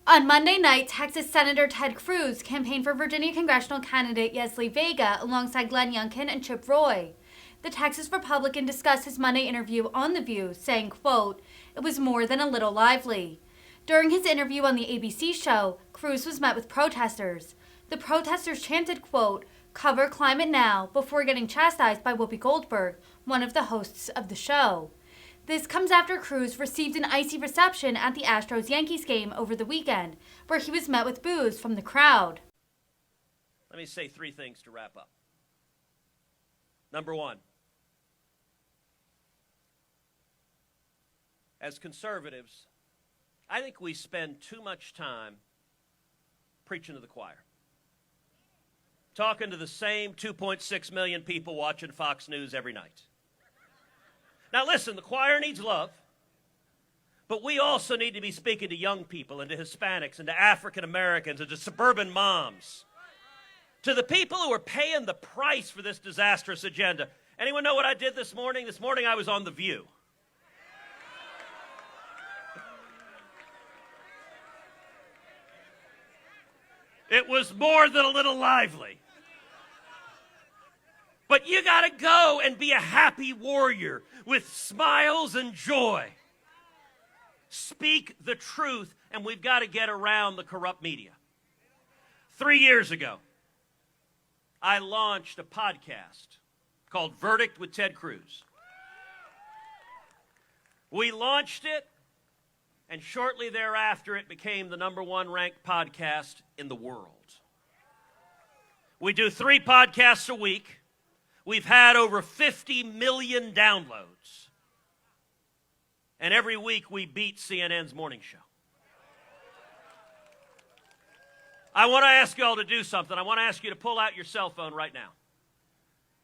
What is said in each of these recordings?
On Monday night, Texas Senator Ted Cruz campaigned for Virginia congressional candidate Yesli Vega alongside Glenn Youngkin and Chip Roy. The Texas Republican discussed his Monday interview on The View, saying, quote, "It was more than a little lively." During his interview on the ABC show, Cruz was met with protesters. The protesters chanted, quote, "Cover climate now," before getting chastised by Whoopi Goldberg, one of the hosts of the show. This comes after Cruz received an icy reception at the Astros-Yankees game over the weekend, where he was met with boos from the crowd. Let me say three things to wrap up. Number one, as conservatives, I think we spend too much time preaching to the choir, talking to the same 2.6 million people watching Fox News every night. Now listen, the choir needs love, but we also need to be speaking to young people and to Hispanics and to African Americans and to suburban moms, to the people who are paying the price for this disastrous agenda. Anyone know what I did this morning? This morning I was on The View. It was more than a little lively. But you got to go and be a happy warrior with smiles and joy. Speak the truth, and we've got to get around the corrupt media. 3 years ago, I launched a podcast called Verdict with Ted Cruz. We launched it, and shortly thereafter, it became the #1 ranked podcast in the world. We do 3 podcasts a week. We've had over 50 million downloads. And every week we beat CNN's morning show. I want to ask you all to do something. I want to ask you to pull out your cell phone right now.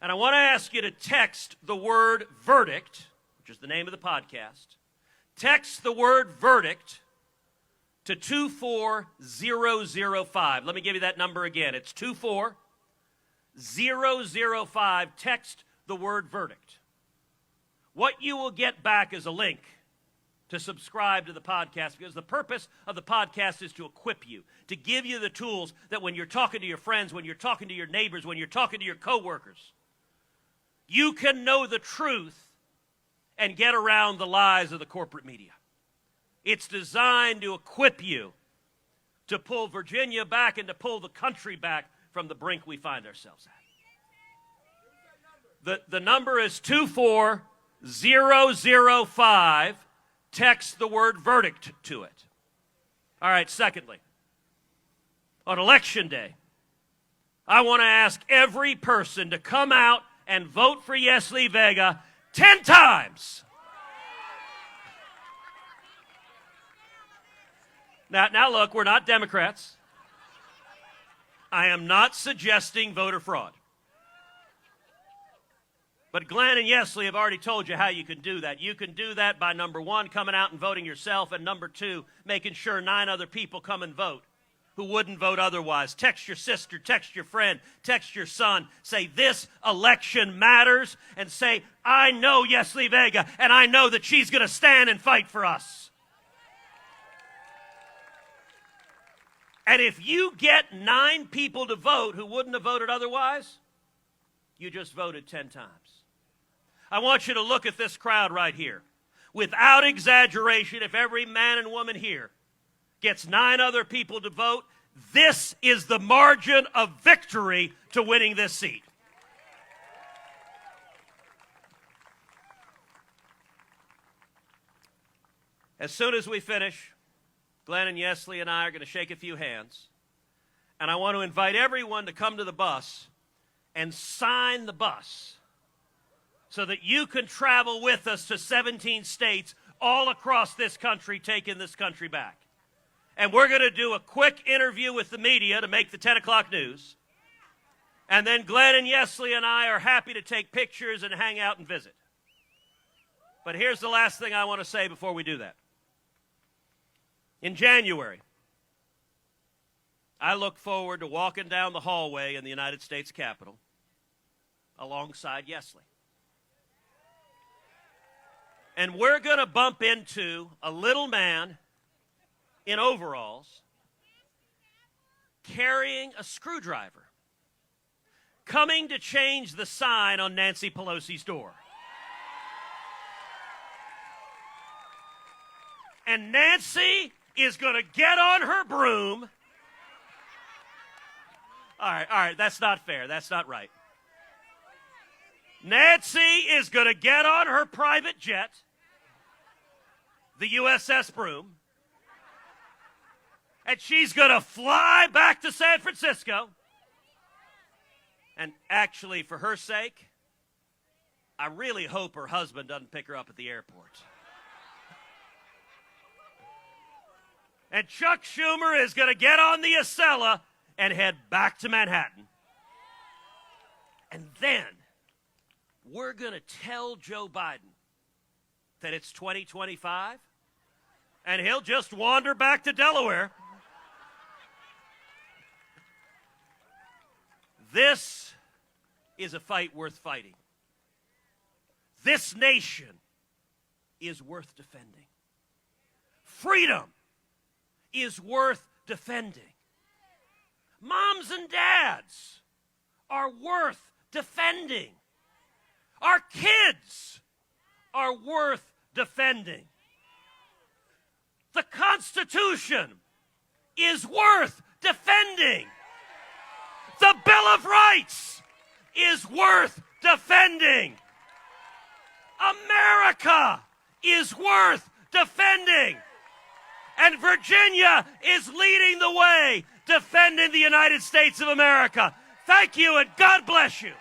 And I want to ask you to text the word verdict, which is the name of the podcast. Text the word verdict to 24005. Let me give you that number again. It's 24005. Text the word verdict. What you will get back is a link to subscribe to the podcast, because the purpose of the podcast is to equip you, to give you the tools that when you're talking to your friends, when you're talking to your neighbors, when you're talking to your coworkers, you can know the truth and get around the lies of the corporate media. It's designed to equip you to pull Virginia back and to pull the country back from the brink we find ourselves at. The number is 24005. Text the word verdict to it. All right, secondly, on Election Day, I want to ask every person to come out and vote for Yesli Vega 10 times. Now look, we're not Democrats. I am not suggesting voter fraud. But Glenn and Yesli have already told you how you can do that. You can do that by, number 1, coming out and voting yourself, and number 2, making sure 9 other people come and vote who wouldn't vote otherwise. Text your sister, text your friend, text your son. Say, this election matters, and say, I know Yesli Vega, and I know that she's going to stand and fight for us. And if you get 9 people to vote who wouldn't have voted otherwise, you just voted 10 times. I want you to look at this crowd right here. Without exaggeration, if every man and woman here gets 9 other people to vote, this is the margin of victory to winning this seat. As soon as we finish, Glenn and Yesli and I are going to shake a few hands, and I want to invite everyone to come to the bus and sign the bus so that you can travel with us to 17 states all across this country, taking this country back. And we're going to do a quick interview with the media to make the 10 o'clock news. And then Glenn and Yesli and I are happy to take pictures and hang out and visit. But here's the last thing I want to say before we do that. In January, I look forward to walking down the hallway in the United States Capitol alongside Yesli. And we're going to bump into a little man in overalls carrying a screwdriver, coming to change the sign on Nancy Pelosi's door. And Nancy is going to get on her broom. All right, that's not fair. That's not right. Nancy is going to get on her private jet, the USS Broom, and she's going to fly back to San Francisco. And actually, for her sake, I really hope her husband doesn't pick her up at the airport. And Chuck Schumer is going to get on the Acela and head back to Manhattan. And then we're going to tell Joe Biden that it's 2025, and he'll just wander back to Delaware. This is a fight worth fighting. This nation is worth defending. Freedom is worth defending. Moms and dads are worth defending. Our kids are worth defending. The Constitution is worth defending. The Bill of Rights is worth defending. America is worth defending. And Virginia is leading the way, defending the United States of America. Thank you, and God bless you.